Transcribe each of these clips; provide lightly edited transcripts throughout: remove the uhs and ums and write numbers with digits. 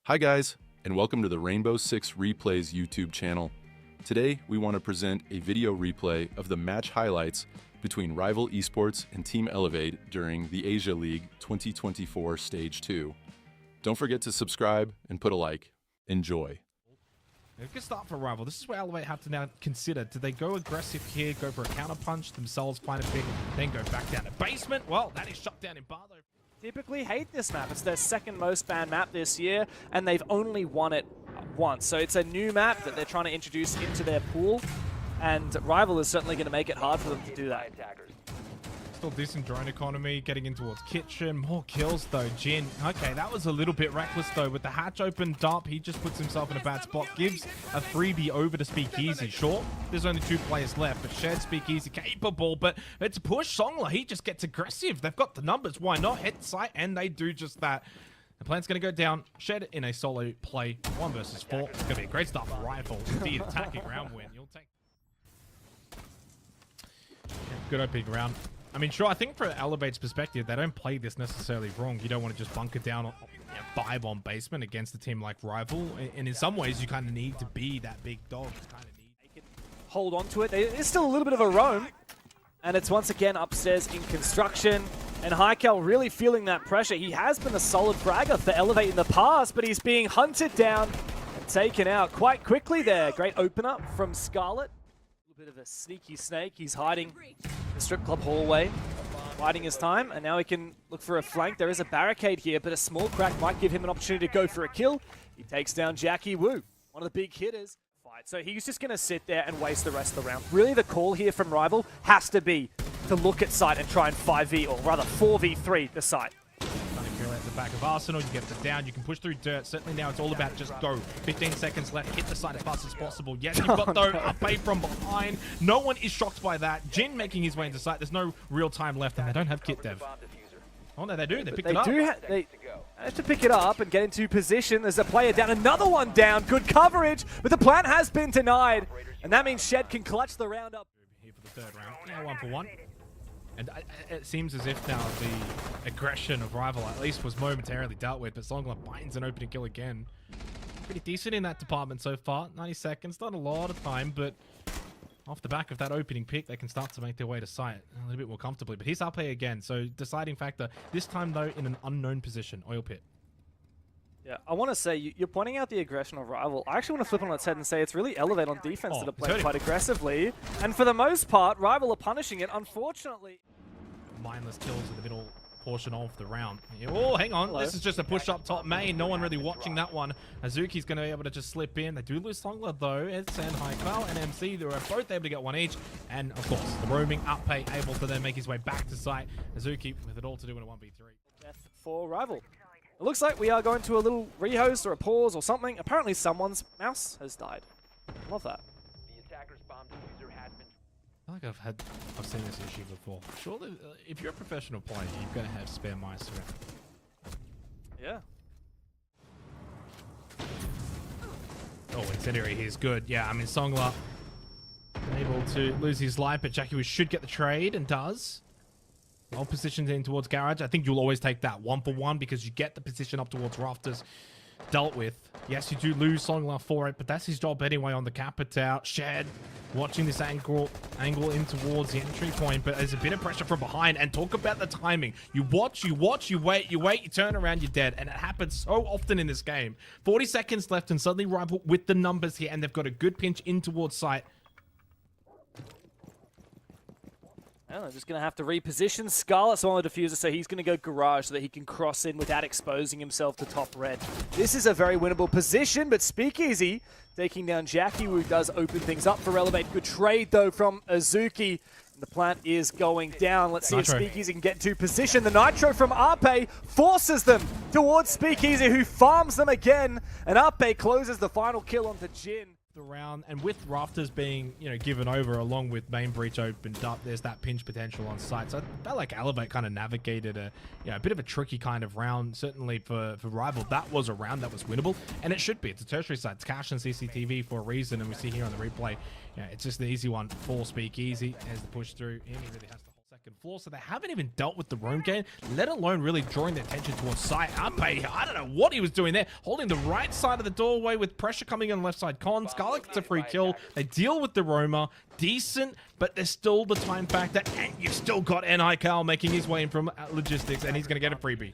Hi guys, and welcome to the Rainbow Six Replays YouTube channel. Today, we want to present a video replay of the match highlights between Rival Esports and Team Elevate during the Asia League 2024 Stage 2. Don't forget to subscribe and put a like. Enjoy. A good start for Rival. This is where Elevate have to now consider. Do they go aggressive here, go for a counter punch themselves, find a pick, then go back down to basement? Well, that is shut down in bar though. Typically hate this map. It's their second most banned map this year, and they've only won it once. So it's a new map that they're trying to introduce into their pool, and Rival is certainly going to make it hard for them to do that. Still decent drone economy, getting in towards kitchen. More kills though, Jin. Okay, that was a little bit reckless though. With the hatch opened up, he just puts himself in a bad spot. Gives a freebie over to Speakeasy. Sure, there's only 2 players left, but shared Speakeasy capable. But it's push Songler. He just gets aggressive. They've got the numbers. Why not? Head site, and they do just that. The plan's going to go down. Shed in a solo play. 1 versus 4. It's going to be a great start for Rival. The attacking round win. You'll take. Yeah, good opening round. I mean, sure, I think from Elevate's perspective, they don't play this necessarily wrong. You don't want to just bunker down on vibe on basement against a team like Rival. And in some ways, you kind of need to be that big dog. They can hold on to it. There's still a little bit of a roam. And it's once again upstairs in construction. And Hykel really feeling that pressure. He has been a solid fragger for Elevate in the past, but he's being hunted down and taken out quite quickly there. Great opener from Scarlet. A bit of a sneaky snake. He's hiding in the strip club hallway, biding his time, and now he can look for a flank. There is a barricade here, but a small crack might give him an opportunity to go for a kill. He takes down Jackie Wu, one of the big hitters. So he's just going to sit there and waste the rest of the round. Really, the call here from Rival has to be to look at site and try and 5v, or rather 4v3 the site. Trying to kill at the back of Arsenal, you get it down, you can push through dirt. Certainly now it's all about just go. 15 seconds left, hit the site as fast as possible. Yes, you've got though Ape from behind. No one is shocked by that. Jin making his way into site. There's no real time left, and they don't have kit dev. Oh no, they do. They picked it up. They have to pick it up and get into position. There's a player down, another one down. Good coverage, but the plant has been denied, and that means Shed can clutch the round up. Here for the 3rd round. Now 1 for 1. And it seems as if now the aggression of Rival at least was momentarily dealt with, but Songler finds an opening kill again. Pretty decent in that department so far. 90 seconds, not a lot of time, but off the back of that opening pick, they can start to make their way to site a little bit more comfortably. But he's up here again, so deciding factor. This time, though, in an unknown position, Oil Pit. Yeah, I want to say, you're pointing out the aggression of Rival. I actually want to flip on its head and say it's really Elevate on defense that are playing quite aggressively. And for the most part, Rival are punishing it, unfortunately. Mindless kills in the middle portion of the round. Oh, hang on. Hello. This is just a push up top main. No one really watching that one. Azuki's going to be able to just slip in. They do lose Songler, though. It's and Hykel and MC. They were both able to get 1 each. And, of course, the roaming up pay able to then make his way back to site. Azuki with it all to do in a 1v3. Death for Rival. It looks like we are going to a little rehost or a pause or something. Apparently someone's mouse has died. Love that. The attacker's bomb diffuser had been... I feel like I've seen this issue before. Surely, if you're a professional player, you've got to have spare mice around. Yeah. Oh, Incendiary here is good. Yeah, I mean, Songler able to lose his life, but Jackie should get the trade and does. Well positioned in towards Garage. I think you'll always take that 1 for 1 because you get the position up towards Rafters dealt with. Yes, you do lose Songler for it, but that's his job anyway on the Capitao. Shed watching this angle in towards the entry point, but there's a bit of pressure from behind. And talk about the timing. You watch, you wait, you turn around, you're dead. And it happens so often in this game. 40 seconds left, and suddenly Rival with the numbers here, and they've got a good pinch in towards site. They're just going to have to reposition. Scarlet's on the diffuser, so he's going to go Garage so that he can cross in without exposing himself to top red. This is a very winnable position, but Speakeasy taking down Jackie, who does open things up for Elevate. Good trade, though, from Azuki. And the plant is going down. Let's see if Speakeasy can get into position. The Nitro from Ape forces them towards Speakeasy, who farms them again. And Ape closes the final kill onto Jin. The round, and with Rafters being given over along with main breach opened up, there's that pinch potential on site. So I felt like Elevate kind of navigated a bit of a tricky kind of round. Certainly for Rival, that was a round that was winnable, and it should be. It's a tertiary site. It's cash and CCTV for a reason, and we see here on the replay, it's just the easy one for Speakeasy as the push through. He really has the whole second. second floor, so they haven't even dealt with the roam game, let alone really drawing their attention towards site. Ape, I don't know what he was doing there, holding the right side of the doorway with pressure coming on the left side. Con, Scarlet gets a free kill. They deal with the roamer. Decent, but there's still the time factor, and you've still got NICal making his way in from logistics, and he's going to get a freebie.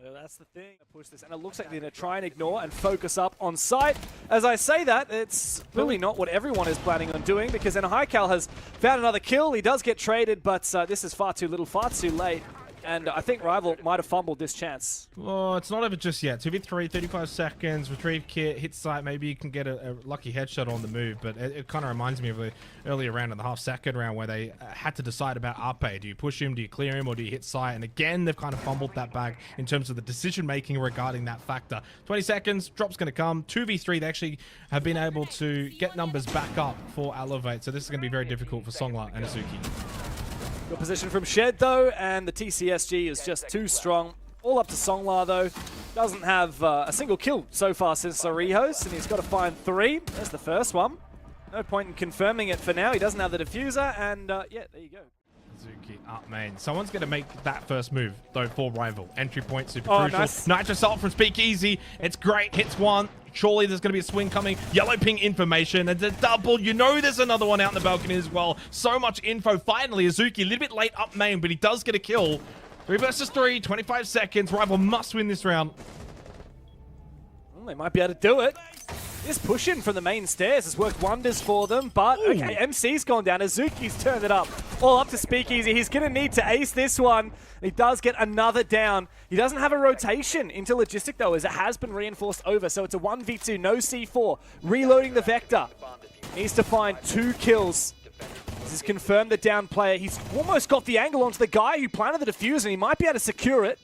Well, that's the thing. Push this, and it looks like they're going to try and ignore and focus up on site. As I say that, it's really not what everyone is planning on doing, because NICal has found another kill. He does get traded, but this is far too little, far too late. And I think Rival might have fumbled this chance. Oh, it's not over just yet. 2v3, 35 seconds, retrieve kit, hit site. Maybe you can get a lucky headshot on the move, but it kind of reminds me of the earlier round in the second round where they had to decide about Ape. Do you push him, do you clear him, or do you hit site? And again, they've kind of fumbled that bag in terms of the decision-making regarding that factor. 20 seconds, drop's going to come. 2v3, they actually have been able to get numbers back up for Elevate, so this is going to be very difficult for Songla and Azuki. Good position from Shed, though, and the TCSG is just too strong. All up to Songla, though. Doesn't have a single kill so far since Sorihos, and he's got to find 3. There's the first one. No point in confirming it for now. He doesn't have the diffuser, and yeah, there you go. Azuki up main. Someone's going to make that first move, though, for Rival. Entry point, super crucial. Nice. Nitro Assault from Speakeasy. It's great. Hits one. Surely there's going to be a swing coming. Yellow ping information. It's a double. You know there's another one out in the balcony as well. So much info. Finally, Azuki a little bit late up main, but he does get a kill. 3 versus 3, 25 seconds. Rival must win this round. Well, they might be able to do it. This push-in from the main stairs has worked wonders for them, but okay, MC's gone down. Azuki's turned it up. All up to Speakeasy. He's going to need to ace this one. He does get another down. He doesn't have a rotation into Logistic, though, as it has been reinforced over, so it's a 1v2, no C4. Reloading the Vector. Needs to find 2 kills. This is confirmed the down player. He's almost got the angle onto the guy who planted the defuse, and he might be able to secure it.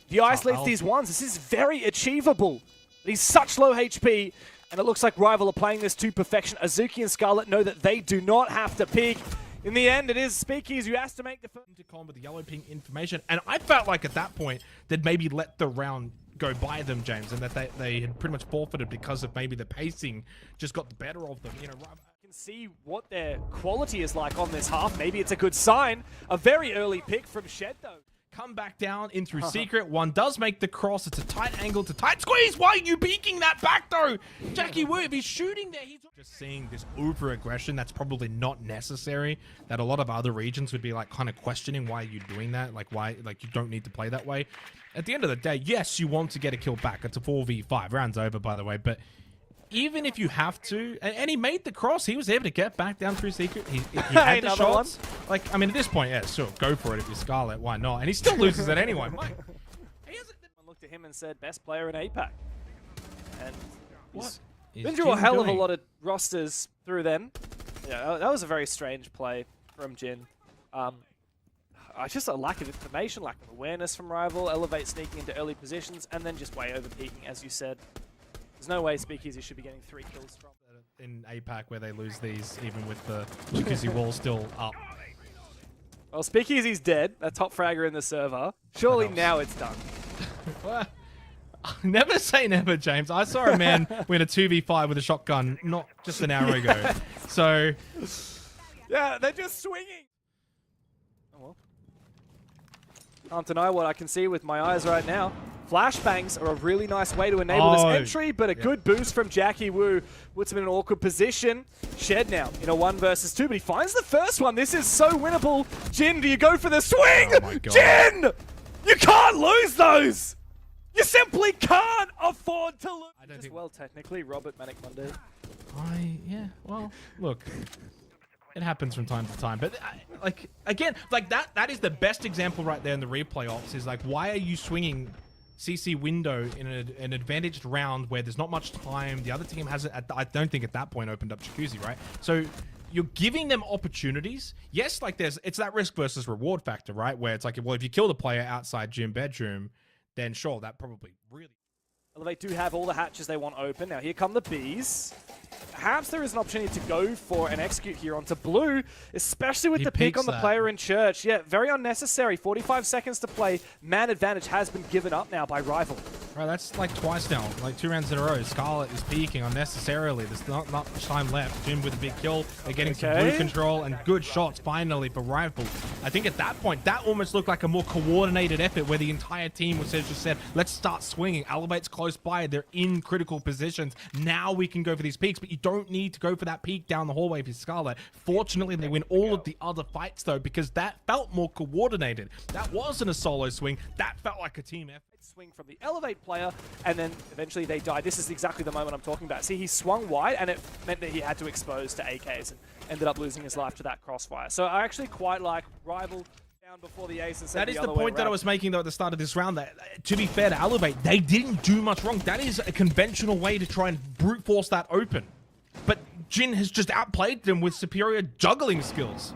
He isolates these ones. This is very achievable. He's such low HP, and it looks like Rival are playing this to perfection. Azuki and Scarlet know that they do not have to peek. In the end, it is Speakeasy who has to make the first. With the yellow ping information, and I felt like at that point they'd maybe let the round go by them, James, and that they had pretty much forfeited because of maybe the pacing just got the better of them. You know, I can see what their quality is like on this half. Maybe it's a good sign. A very early pick from Shed, though. Come back down in through secret. One does make the cross. It's a tight angle to tight squeeze. Why are you peeking that back, though? Jackie Wu, if he's shooting there, he's just seeing this over-aggression that's probably not necessary, that a lot of other regions would be like kind of questioning why you're doing that, like why, like you don't need to play that way. At the end of the day, yes, you want to get a kill back. It's a 4v5. Round's over, by the way, but even if you have to, and he made the cross, he was able to get back down through secret. He had the shots. Like, I mean, at this point, yeah, sure, go for it if you're Scarlet. Why not? And he still loses it anyway. Mike, I looked at him and said, best player in APAC. And what? Been through a hell of a lot of rosters through them. Yeah, that was a very strange play from Jin. Just a lack of information, lack of awareness from Rival, Elevate sneaking into early positions, and then just way over peaking, as you said. There's no way Speakeasy should be getting 3 kills from. In APAC, where they lose these, even with the Jacuzzi wall still up. Well, Speakeasy's dead. A top fragger in the server. Surely now it's done. Well, never say never, James. I saw a man win a 2v5 with a shotgun not just an hour ago. So, yeah, they're just swinging. Oh well. Can't deny what I can see with my eyes right now. Flashbangs are a really nice way to enable this entry, but a good boost from Jackie Wu puts him in an awkward position. Shed now in a 1 versus 2, but he finds the first one. This is so winnable. Jin, do you go for the swing? Oh my God. Jin! You can't lose those! You simply can't afford to lose. I don't think... Well, technically, Robert Manic Monday. Yeah, well, look. It happens from time to time, but like, again, like that is the best example right there in the replay ops, is like, why are you swinging CC window in an advantaged round where there's not much time? The other team hasn't, I don't think at that point, opened up Jacuzzi, right? So you're giving them opportunities. Yes, like it's that risk versus reward factor, right? Where it's like, well, if you kill the player outside gym bedroom, then sure, that probably really... Well, they do have all the hatches they want open. Now here come the bees. Perhaps there is an opportunity to go for an execute here onto blue, especially with the pick on the player in church. Yeah, very unnecessary. 45 seconds to play. Man advantage has been given up now by Rival. Right, that's like twice now, like 2 rounds in a row. Scarlet is peeking unnecessarily. There's not much time left. Jim with a big kill. They're getting some blue control and good shots finally for Rival. I think at that point, that almost looked like a more coordinated effort where the entire team was just said, let's start swinging. Elevate's close by. They're in critical positions. Now we can go for these peaks, but you don't need to go for that peak down the hallway for Scarlet. Fortunately, they win all of the other fights though, because that felt more coordinated. That wasn't a solo swing. That felt like a team effort. Swing from the Elevate player, and then eventually they died. This is exactly the moment I'm talking about. See, he swung wide, and it meant that he had to expose to AKs and ended up losing his life to that crossfire. So I actually quite like Rival down before the ace. That is the point that I was making though at the start of this round. That, to be fair to Elevate, they didn't do much wrong. That is a conventional way to try and brute force that open. But Jin has just outplayed them with superior juggling skills.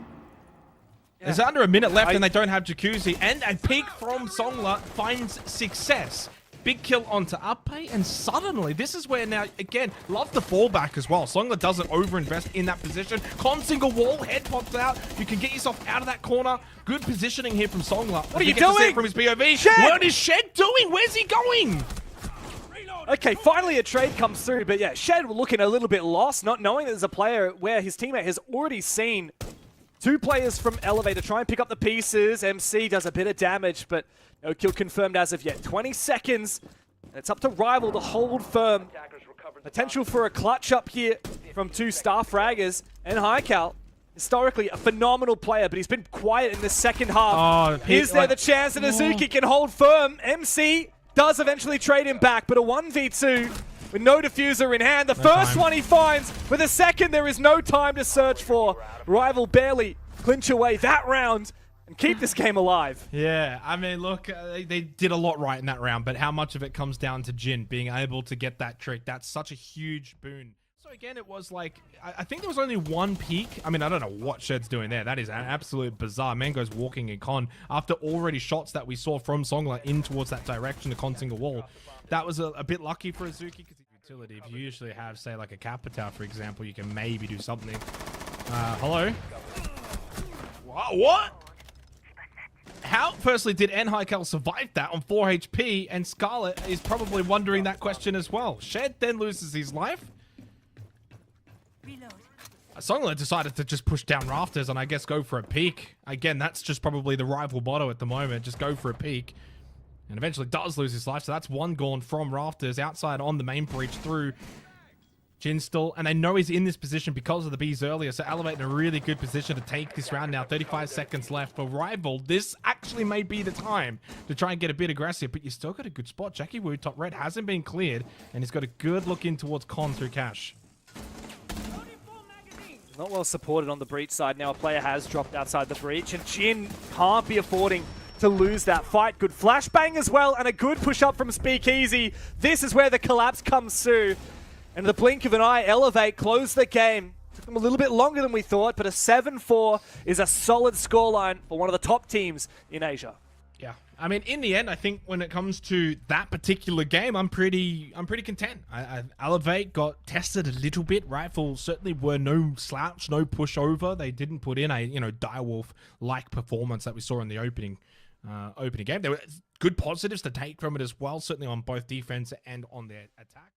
There's under a minute left and they don't have Jacuzzi, and a peek from Songla finds success. Big kill onto Uppay, and suddenly, this is where now, again, love the fallback as well. Songla doesn't overinvest in that position. Con single wall, head pops out. You can get yourself out of that corner. Good positioning here from Songla. What are you doing? From his POV. Shed! What is Shed doing? Where's he going? Okay, finally a trade comes through, but yeah, Shed looking a little bit lost, not knowing there's a player where his teammate has already seen 2 players from Elevate to try and pick up the pieces. MC does a bit of damage, but no kill confirmed as of yet. 20 seconds. And it's up to Rival to hold firm. Potential for a clutch up here from 2 star fraggers. And Haikal, historically a phenomenal player, but he's been quiet in the second half. Is there the chance that Azuki can hold firm? MC does eventually trade him back, but a 1v2 with no diffuser in hand. The first one he finds, but the second there is no time to search for. Rival barely clinch away that round and keep this game alive. Yeah, I mean, look, they did a lot right in that round, but how much of it comes down to Jin being able to get that trick? That's such a huge boon. So again, it was like, I think there was only 1 peak. I mean, I don't know what Shed's doing there. That is an absolute bizarre. Mango's walking in Con after already shots that we saw from Songla in towards that direction, the Con single wall. That was a bit lucky for Azuki because utility. If you usually have, say, like a Capita, for example, you can maybe do something. Hello? What? How, firstly, did Haikal survive that on 4 HP? And Scarlet is probably wondering that question as well. Shed then loses his life. Songla decided to just push down rafters and I guess go for a peek. Again, that's just probably the Rival motto at the moment. Just go for a peek. And eventually does lose his life. So that's 1 gone from rafters outside on the main breach through Jin still. And they know he's in this position because of the bees earlier. So Elevate in a really good position to take this round now. 35 seconds left for Rival. This actually may be the time to try and get a bit aggressive. But you still got a good spot. Jackie Wu, top red, hasn't been cleared. And he's got a good look in towards Con through Cash. Not well supported on the breach side. Now a player has dropped outside the breach. And Jin can't be affording to lose that fight. Good flashbang as well, and a good push up from Speakeasy. This is where the collapse comes through. And the blink of an eye, Elevate closed the game. Took them a little bit longer than we thought, but a 7-4 is a solid scoreline for one of the top teams in Asia. Yeah, I mean, in the end, I think when it comes to that particular game, I'm pretty content. Elevate got tested a little bit. Rifle certainly were no slouch, no pushover. They didn't put in a Direwolf-like performance that we saw in the opening game. There were good positives to take from it as well, certainly on both defense and on their attack.